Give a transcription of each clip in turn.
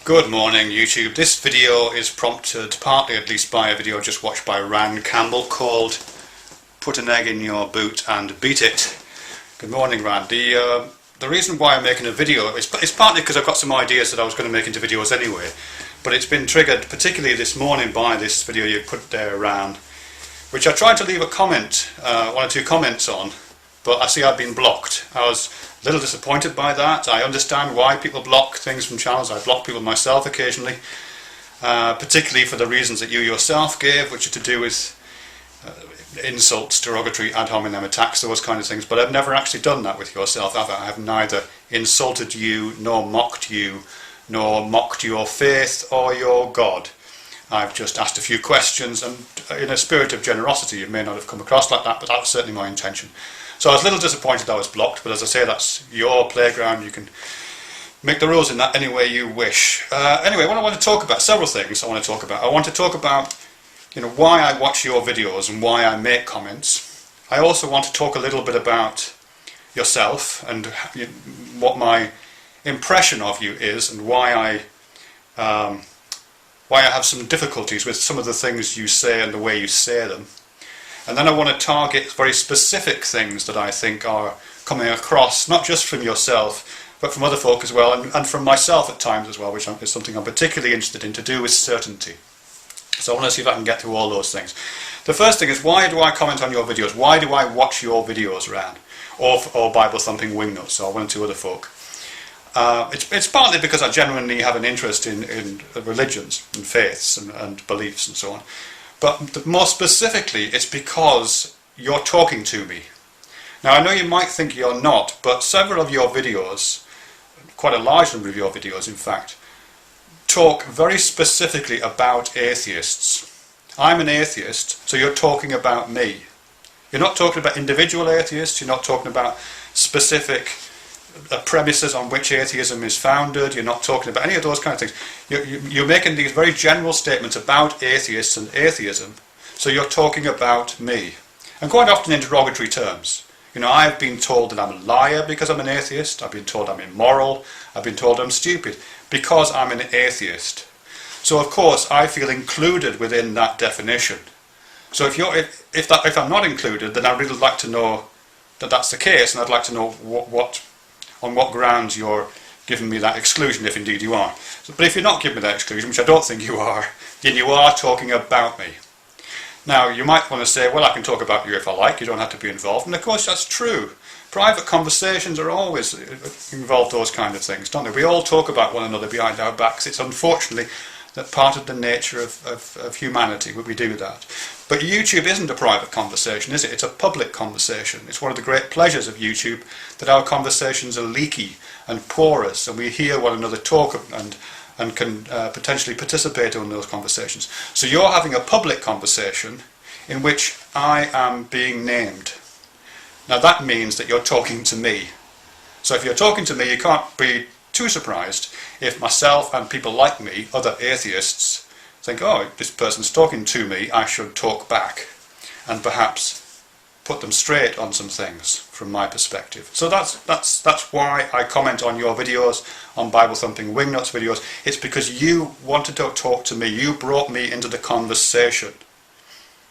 Good morning YouTube. This video is prompted partly at least by a video just watched by Ran Campbell called Put an Egg in Your Boot and Beat It. Good morning Ran. The reason why I'm making a video is partly because I've got some ideas that I was going to make into videos anyway, but it's been triggered particularly this morning by this video you put there, Ran, which I tried to leave a comment, one or two comments on, but I see I've been blocked. I was a little disappointed by that. I understand why people block things from channels. I block people myself occasionally, particularly for the reasons that you yourself gave, which are to do with insults, derogatory ad hominem attacks, those kind of things. But I've never actually done that with yourself. I have neither insulted you, nor mocked you, nor mocked your faith or your God. I've just asked a few questions, and in a spirit of generosity, it may not have come across like that, but that was certainly my intention. So I was a little disappointed I was blocked, but as I say, that's your playground. You can make the rules in that any way you wish. Anyway, what I want to talk about, several things I want to talk about. I want to talk about, why I watch your videos and why I make comments. I also want to talk a little bit about yourself and what my impression of you is, and why I have some difficulties with some of the things you say and the way you say them. And then I want to target very specific things that I think are coming across, not just from yourself, but from other folk as well, and from myself at times as well, which is something I'm particularly interested in, to do with certainty. So I want to see if I can get through all those things. The first thing is, why do I comment on your videos? Why do I watch your videos, Ran? Or Bible Thumping Wingnuts, or one or two other folk? It's partly because I genuinely have an interest in religions and faiths and beliefs and so on. But more specifically, it's because you're talking to me. Now, I know you might think you're not, but several of your videos, quite a large number of your videos in fact, talk very specifically about atheists. I'm an atheist, so you're talking about me. You're not talking about individual atheists, you're not talking about specific premises on which atheism is founded, you're not talking about any of those kind of things. You're making these very general statements about atheists and atheism, so you're talking about me. And quite often in derogatory terms. I've been told that I'm a liar because I'm an atheist, I've been told I'm immoral, I've been told I'm stupid because I'm an atheist. So of course I feel included within that definition. So if I'm not included, then I'd really like to know that that's the case, and I'd like to know on what grounds you're giving me that exclusion, if indeed you are. But if you're not giving me that exclusion, which I don't think you are, then you are talking about me. Now, you might want to say, well, I can talk about you if I like, you don't have to be involved. And of course, that's true. Private conversations are always involve those kind of things, don't they? We all talk about one another behind our backs. It's unfortunately that part of the nature of humanity, we do that. But YouTube isn't a private conversation, is it? It's a public conversation. It's one of the great pleasures of YouTube that our conversations are leaky and porous, and we hear one another talk and can potentially participate in those conversations. So you're having a public conversation in which I am being named. Now that means that you're talking to me. So if you're talking to me, you can't be too surprised if myself and people like me, other atheists, think, oh, this person's talking to me, I should talk back, and perhaps put them straight on some things from my perspective. So that's why I comment on your videos, on Bible Thumping Wingnuts videos. It's because you wanted to talk to me, you brought me into the conversation.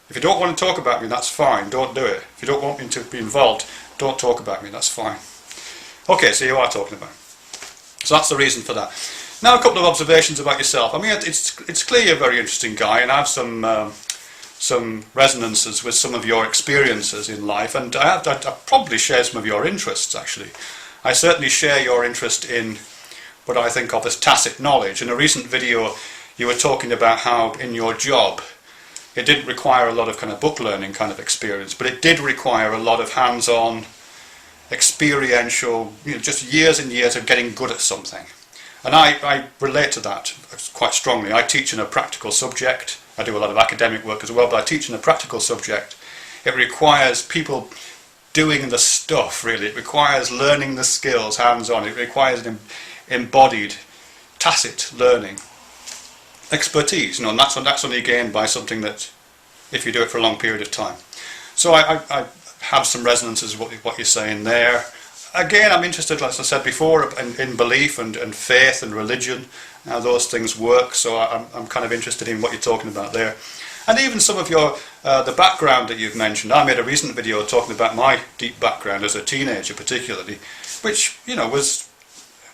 If you don't want to talk about me, that's fine, don't do it. If you don't want me to be involved, don't talk about me, that's fine. Okay, so you are talking about me. So that's the reason for that. Now a couple of observations about yourself. I mean, it's clear you're a very interesting guy, and I have some resonances with some of your experiences in life, and I probably share some of your interests actually. I certainly share your interest in what I think of as tacit knowledge. In a recent video you were talking about how in your job it didn't require a lot of kind of book learning kind of experience, but it did require a lot of hands-on, experiential, just years and years of getting good at something. And I relate to that quite strongly. I teach in a practical subject. I do a lot of academic work as well, but I teach in a practical subject. It requires people doing the stuff, really. It requires learning the skills hands-on. It requires an embodied, tacit learning. Expertise, and that's only gained by something that, if you do it for a long period of time. So I have some resonances with what you're saying there. again, I'm interested, as I said before, in belief and faith and religion, how those things work. So I'm kind of interested in what you're talking about there. And even some of your, the background that you've mentioned. I made a recent video talking about my deep background as a teenager particularly, which, you know, was,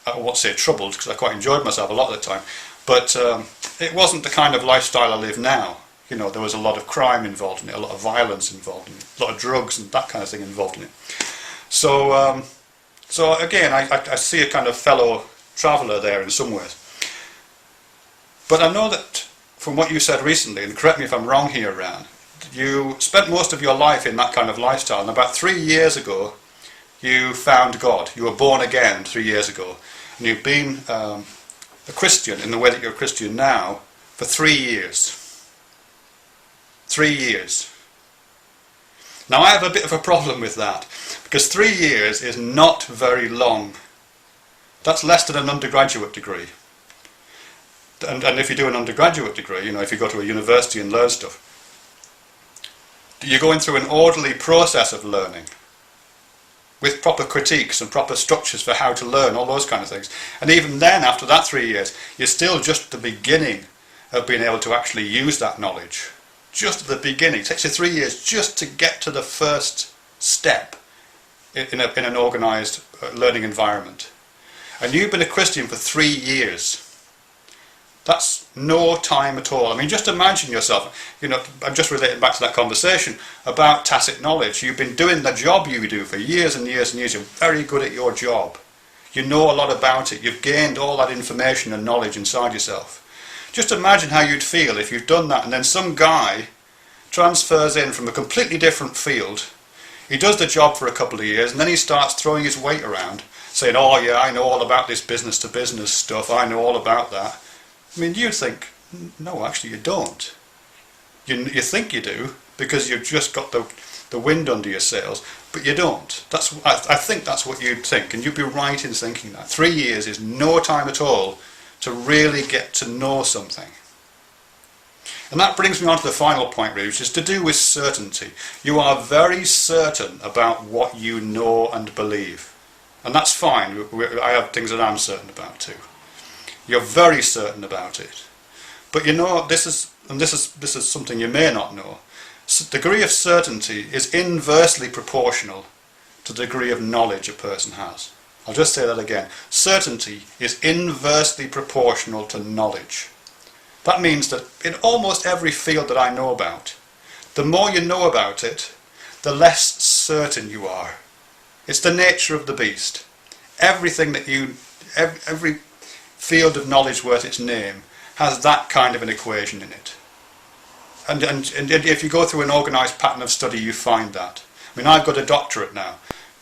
I won't say troubled, because I quite enjoyed myself a lot of the time, but it wasn't the kind of lifestyle I live now. You know, there was a lot of crime involved in it, a lot of violence involved in it, a lot of drugs and that kind of thing involved in it. So, so again, I see a kind of fellow traveller there in some ways. But I know that from what you said recently, and correct me if I'm wrong here, Ran, you spent most of your life in that kind of lifestyle, and about 3 years ago you found God. You were born again 3 years ago, and you've been a Christian in the way that you're a Christian now for 3 years. 3 years. Now I have a bit of a problem with that, because 3 years is not very long. That's less than an undergraduate degree. And if you do an undergraduate degree, you know, if you go to a university and learn stuff, you're going through an orderly process of learning, with proper critiques and proper structures for how to learn, all those kind of things. And even then, after that 3 years, you're still just at the beginning of being able to actually use that knowledge. Just at the beginning. It takes you 3 years just to get to the first step in an organised learning environment. And you've been a Christian for 3 years. That's no time at all. I mean, just imagine yourself, you know, I'm just relating back to that conversation about tacit knowledge. You've been doing the job you do for years and years and years. You're very good at your job. You know a lot about it. You've gained all that information and knowledge inside yourself. Just imagine how you'd feel if you've done that and then some guy transfers in from a completely different field. He does the job for a couple of years and then he starts throwing his weight around, saying, oh yeah, I know all about this business to business stuff. I know all about that. I mean, you'd think, no, actually you don't. You think you do, because you've just got the wind under your sails, but you don't. I think that's what you'd think, and you'd be right in thinking that. 3 years is no time at all to really get to know something. And that brings me on to the final point, really, which is to do with certainty. You are very certain about what you know and believe. And that's fine. I have things that I'm certain about too. You're very certain about it. But you know, this is something you may not know. The degree of certainty is inversely proportional to the degree of knowledge a person has. I'll just say that again. Certainty is inversely proportional to knowledge. That means that in almost every field that I know about, the more you know about it, the less certain you are. It's the nature of the beast. Everything that every field of knowledge worth its name has that kind of an equation in it. And if you go through an organised pattern of study, you find that. I mean, I've got a doctorate now,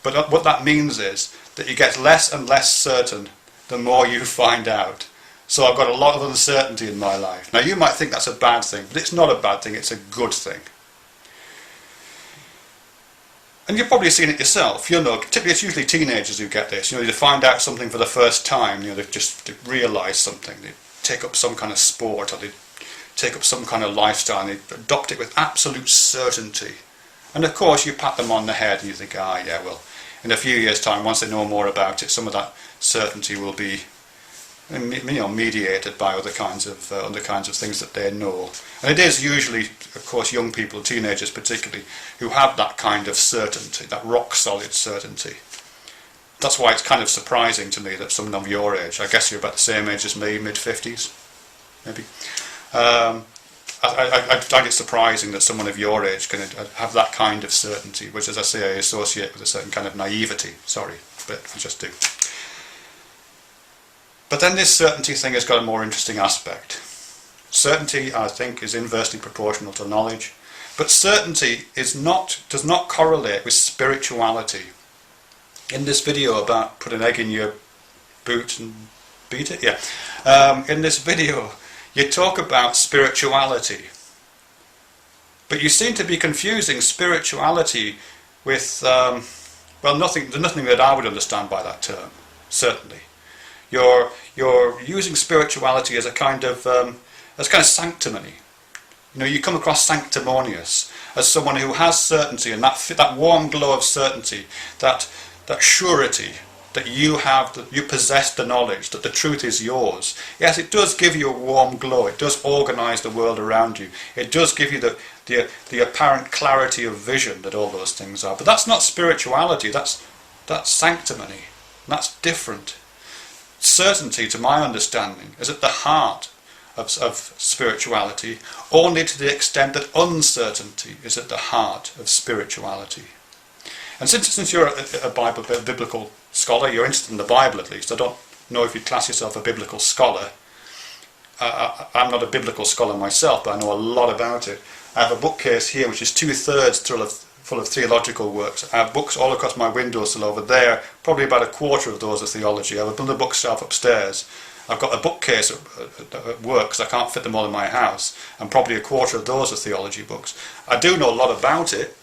but what that means is that you get less and less certain the more you find out. So I've got a lot of uncertainty in my life. Now you might think that's a bad thing, but it's not a bad thing, it's a good thing. And you've probably seen it yourself. You know, typically it's usually teenagers who get this. You know, they find out something for the first time. You know, they realise something. They take up some kind of sport, or they take up some kind of lifestyle, and they adopt it with absolute certainty. And of course, you pat them on the head, and you think, ah, yeah, well, in a few years' time, once they know more about it, some of that certainty will be, you know, mediated by other kinds of things that they know. And it is usually, of course, young people, teenagers particularly, who have that kind of certainty, that rock-solid certainty. That's why it's kind of surprising to me that someone of your age, I guess you're about the same age as me, mid-50s, maybe. I find it surprising that someone of your age can have that kind of certainty, which, as I say, I associate with a certain kind of naivety. Sorry, but I just do. But then this certainty thing has got a more interesting aspect. Certainty, I think, is inversely proportional to knowledge, but certainty does not correlate with spirituality. In this video about put an egg in your boot and beat it, yeah. In this video, you talk about spirituality, but you seem to be confusing spirituality with well, there's nothing that I would understand by that term. Certainly, you're using spirituality as a kind of sanctimony. You know, you come across sanctimonious as someone who has certainty, and that warm glow of certainty, that that surety that you have, that you possess the knowledge, that the truth is yours. Yes, it does give you a warm glow. It does organise the world around you. It does give you the apparent clarity of vision that all those things are. But that's not spirituality. That's sanctimony. That's different. Certainty, to my understanding, is at the heart of spirituality, only to the extent that uncertainty is at the heart of spirituality. And since you're a biblical scholar, you're interested in the Bible at least. I don't know if you class yourself a biblical scholar. I'm not a biblical scholar myself, but I know a lot about it. I have a bookcase here which is 2/3 full of theological works. I have books all across my windowsill over there. Probably about a quarter of those are theology. I have another bookshelf upstairs. I've got a bookcase at work because I can't fit them all in my house, and probably a quarter of those are theology books. I do know a lot about it,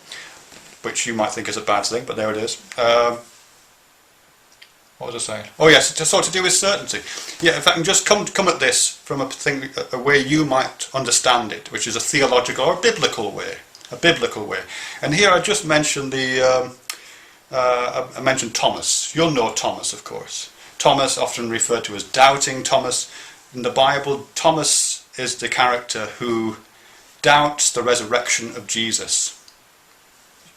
which you might think is a bad thing, but there it is. What was I saying? Oh yes, it's sort of to do with certainty. Yeah, if I can just come at this from a way you might understand it, which is a theological or a biblical way. A biblical way. And here I just mentioned I mentioned Thomas. You'll know Thomas, of course. Thomas, often referred to as Doubting Thomas. In the Bible, Thomas is the character who doubts the resurrection of Jesus.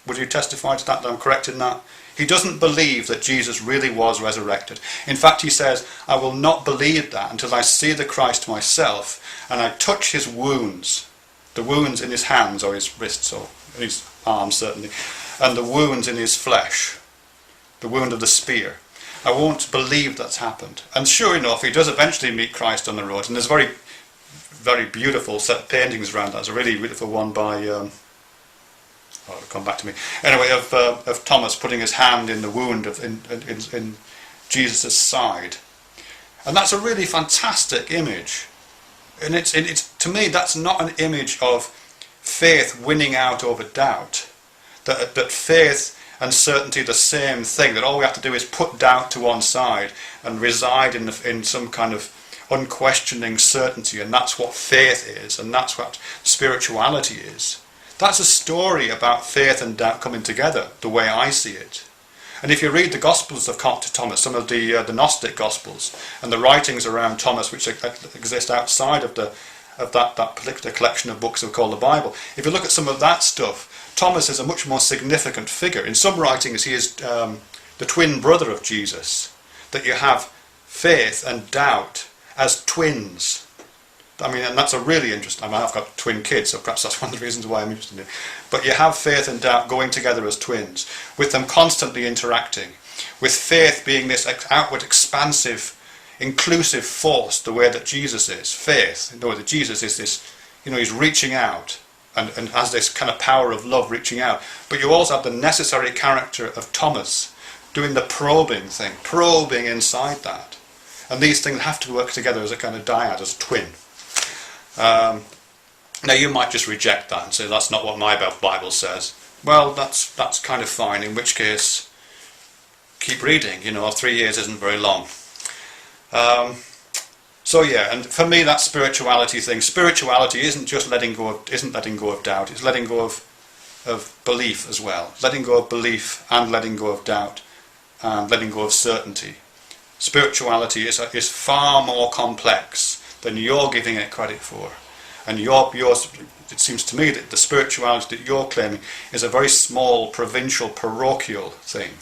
Would you testify to that I'm correct in that? He doesn't believe that Jesus really was resurrected. In fact, he says, I will not believe that until I see the Christ myself and I touch his wounds. The wounds in his hands or his wrists or his arms certainly, and the wounds in his flesh, the wound of the spear. I won't believe that's happened. And sure enough, he does eventually meet Christ on the road, and there's a very, very beautiful set of paintings around that. There's a really beautiful one by, it'll come back to me. Anyway, of Thomas putting his hand in the wound in Jesus' side. And that's a really fantastic image. And it's to me, that's not an image of faith winning out over doubt. That faith and certainty are the same thing, that all we have to do is put doubt to one side and reside in some kind of unquestioning certainty, and that's what faith is, and that's what spirituality is. That's a story about faith and doubt coming together, the way I see it. And if you read the Gospels of Thomas, some of the Gnostic Gospels, and the writings around Thomas which exist outside of that particular collection of books we call the Bible, if you look at some of that stuff, Thomas is a much more significant figure. In some writings he is the twin brother of Jesus, that you have faith and doubt as twins. I mean, and that's a really interesting, I've got twin kids, so perhaps that's one of the reasons why I'm interested in it. But you have faith and doubt going together as twins, with them constantly interacting, with faith being this outward, expansive, inclusive force, the way that Jesus is. Faith, the way that Jesus is this, he's reaching out, and has this kind of power of love reaching out. But you also have the necessary character of Thomas, doing the probing thing, probing inside that. And these things have to work together as a kind of dyad, as a twin. Now you might just reject that and say that's not what my Bible says. Well, that's kind of fine, in which case keep reading. 3 years isn't very long. So yeah, and for me that spirituality thing, spirituality isn't just letting go of doubt, it's letting go of belief as well. Letting go of belief and letting go of doubt and letting go of certainty. Spirituality is far more complex than you're giving it credit for. And it seems to me that the spirituality that you're claiming is a very small, provincial, parochial thing.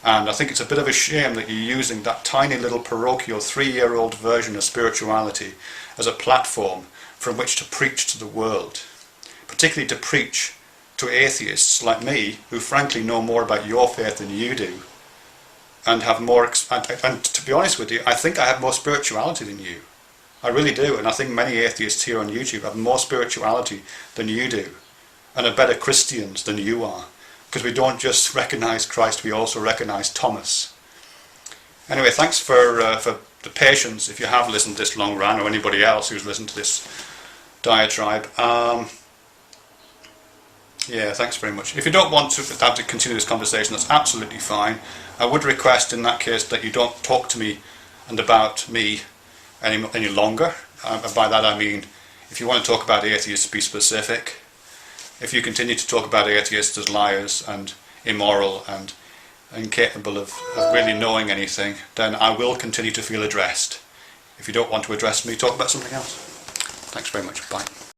And I think it's a bit of a shame that you're using that tiny little parochial 3-year-old version of spirituality as a platform from which to preach to the world. Particularly to preach to atheists like me, who frankly know more about your faith than you do. And have more, and to be honest with you, I think I have more spirituality than you. I really do, and I think many atheists here on YouTube have more spirituality than you do, and are better Christians than you are, because we don't just recognise Christ, we also recognise Thomas. Anyway, thanks for the patience, if you have listened this long, Ran, or anybody else who's listened to this diatribe. Yeah, thanks very much. If you don't want to have to continue this conversation, that's absolutely fine. I would request in that case that you don't talk to me and about me any longer. And by that I mean, if you want to talk about atheists, be specific. If you continue to talk about atheists as liars and immoral and incapable of really knowing anything, then I will continue to feel addressed. If you don't want to address me, talk about something else. Thanks very much. Bye.